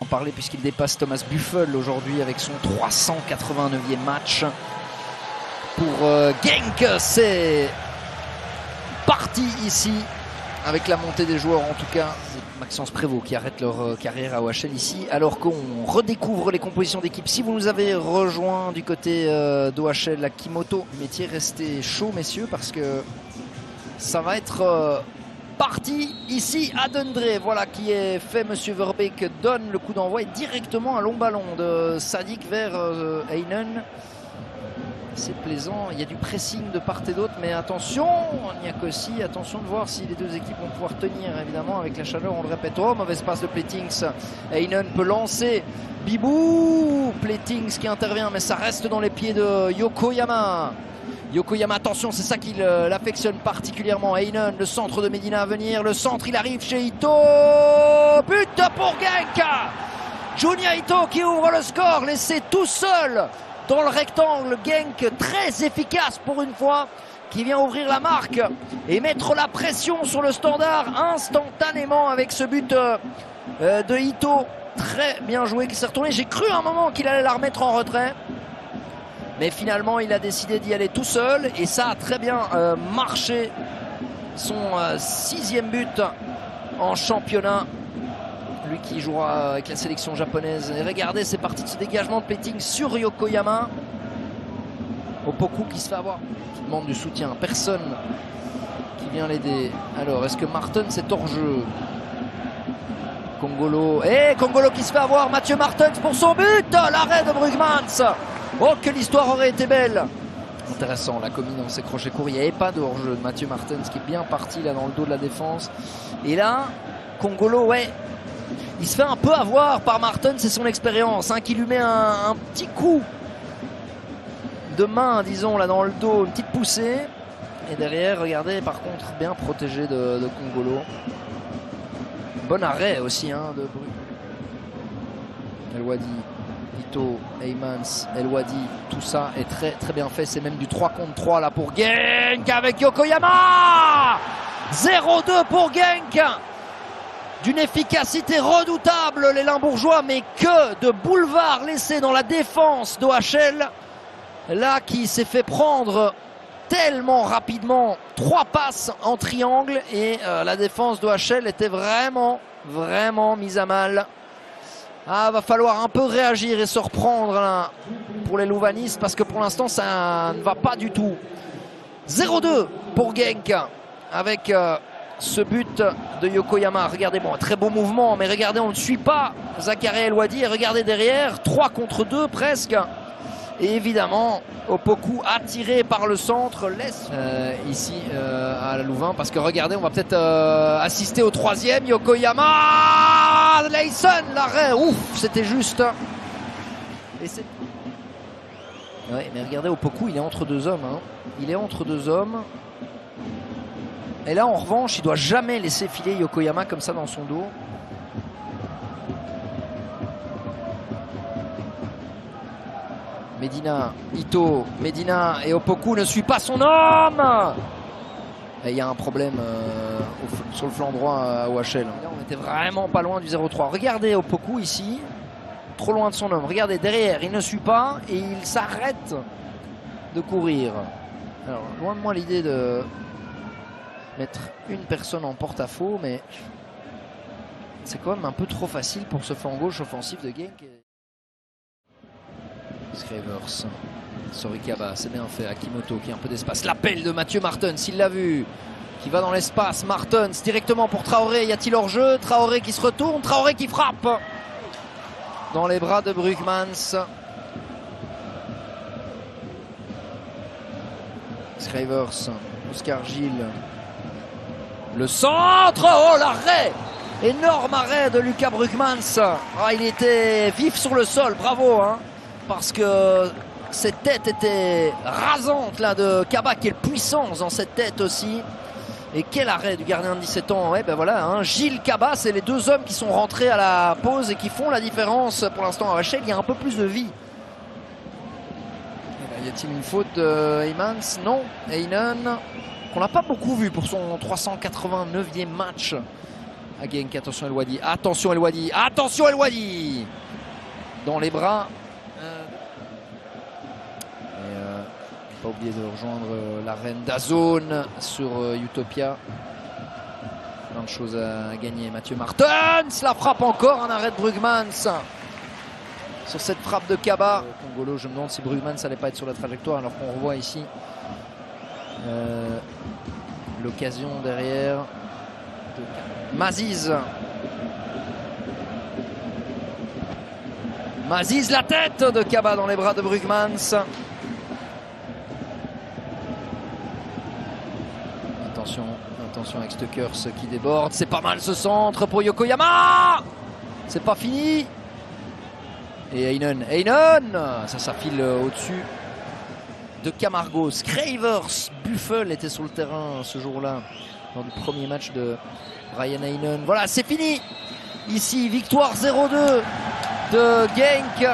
En parler puisqu'il dépasse Thomas Buffel aujourd'hui avec son 389e match. Pour Genk, c'est parti ici avec la montée des joueurs, en tout cas Maxence Prévost qui arrête leur carrière à OHL ici, alors qu'on redécouvre les compositions d'équipe. Si vous nous avez rejoint du côté d'OHL à Kimoto, métier, restez chaud messieurs, parce que ça va être parti ici à Dundré. Voilà qui est fait. Monsieur Verbeek donne le coup d'envoi et directement un long ballon de Sadik vers Heinen. C'est plaisant, il y a du pressing de part et d'autre, mais attention, Niakosi, attention de voir si les deux équipes vont pouvoir tenir, évidemment, avec la chaleur, on le répète. Oh, mauvaise passe de Pletings, Heinen peut lancer, Bibou, Pletings qui intervient, mais ça reste dans les pieds de Yokoyama. Yokoyama, attention, c'est ça qui l'affectionne particulièrement. Heinen, le centre de Medina à venir, le centre, il arrive chez Ito, but pour Genk. Junya Ito qui ouvre le score, laissé tout seul dans le rectangle. Genk très efficace pour une fois, qui vient ouvrir la marque et mettre la pression sur le Standard instantanément avec ce but de Ito. Très bien joué, qui s'est retourné. J'ai cru à un moment qu'il allait la remettre en retrait, mais finalement il a décidé d'y aller tout seul et ça a très bien marché. Son 6e but en championnat, lui qui jouera avec la sélection japonaise. Et regardez, c'est parti de ce dégagement de Pletings sur Yokoyama. Opoku qui se fait avoir, qui demande du soutien, personne qui vient l'aider. Alors, est-ce que Martens est hors jeu? Kongolo, et Kongolo qui se fait avoir, Mathieu Martens pour son but. L'arrêt de Brugmans. Oh, que l'histoire aurait été belle. Intéressant, la combine dans ses crochets courts. Il n'y avait pas de hors-jeu de Mathieu Martens qui est bien parti là dans le dos de la défense. Et là, Kongolo, ouais, il se fait un peu avoir par Martens, c'est son expérience qui lui met un petit coup de main, disons, là dans le dos, une petite poussée. Et derrière, regardez, par contre, bien protégé de Kongolo. Bon arrêt aussi de Bru. Elwadi, Ito, Heymans, Elwadi, tout ça est très très bien fait. C'est même du 3 contre 3 là pour Genk avec Yokoyama. 0-2 pour Genk. D'une efficacité redoutable, les Limbourgeois, mais que de boulevard laissé dans la défense d'OHL. Là, qui s'est fait prendre tellement rapidement. 3 passes en triangle et la défense d'OHL était vraiment mise à mal. Va falloir un peu réagir et se reprendre là, pour les Louvanistes, parce que pour l'instant, ça ne va pas du tout. 0-2 pour Genk avec ce but de Yokoyama. Regardez, bon, un très beau mouvement, mais regardez, on ne suit pas Zachary Elwadi. Et regardez derrière, 3 contre 2 presque. Et évidemment, Opoku attiré par le centre laisse ici à Louvain, parce que regardez, on va peut-être assister au 3e. Yokoyama, Leison, l'arrêt, ouf, c'était juste. Et c'est... Ouais, mais regardez, Opoku, il est entre deux hommes. Il est entre deux hommes. Et là, en revanche, il ne doit jamais laisser filer Yokoyama comme ça dans son dos. Medina, Ito, Medina et Opoku ne suit pas son homme. Et il y a un problème sur le flanc droit à OHL. Là, on était vraiment pas loin du 0-3. Regardez Opoku ici, trop loin de son homme. Regardez derrière, il ne suit pas et il s'arrête de courir. Alors, loin de moi l'idée de mettre une personne en porte-à-faux, mais c'est quand même un peu trop facile pour ce flanc gauche offensif de Genk. Scravers, Sorikaba, c'est bien fait. Akimoto qui a un peu d'espace. L'appel de Mathieu Martens, il l'a vu, qui va dans l'espace. Martens directement pour Traoré. Y a-t-il hors-jeu? Traoré qui se retourne, Traoré qui frappe dans les bras de Brugmans. Scravers, Oscar Gilles. Le centre, oh l'arrêt! Énorme arrêt de Lucas Brugmans. Il était vif sur le sol, bravo parce que cette tête était rasante là de Kaba. Quelle puissance dans cette tête aussi. Et quel arrêt du gardien de 17 ans. Ouais, ben voilà, Gilles, Kaba, c'est les deux hommes qui sont rentrés à la pause et qui font la différence pour l'instant à OHL. Il y a un peu plus de vie. Y a-t-il une faute de Heymans? Non. Heinen, qu'on n'a pas beaucoup vu pour son 389e match à Genk. Attention El Wadi. Attention El Wadi. Attention El Wadi. Dans les bras. Pas oublier de rejoindre l'arène DAZN sur Utopia. Plein de choses à gagner. Mathieu Martens, la frappe encore, un arrêt de Brugmans sur cette frappe de Kaba. Congolo, je me demande si Brugmans n'allait pas être sur la trajectoire alors qu'on revoit ici l'occasion derrière de Maziz. Maziz, la tête de Kaba dans les bras de Brugmans. Attention avec Stukers qui déborde. C'est pas mal ce centre pour Yokoyama. C'est pas fini. Et Heinen, ça file au-dessus de Camargo. Scravers, Buffel était sur le terrain ce jour-là lors du premier match de Ryan Heinen. Voilà, c'est fini. Ici, victoire 0-2 de Genk.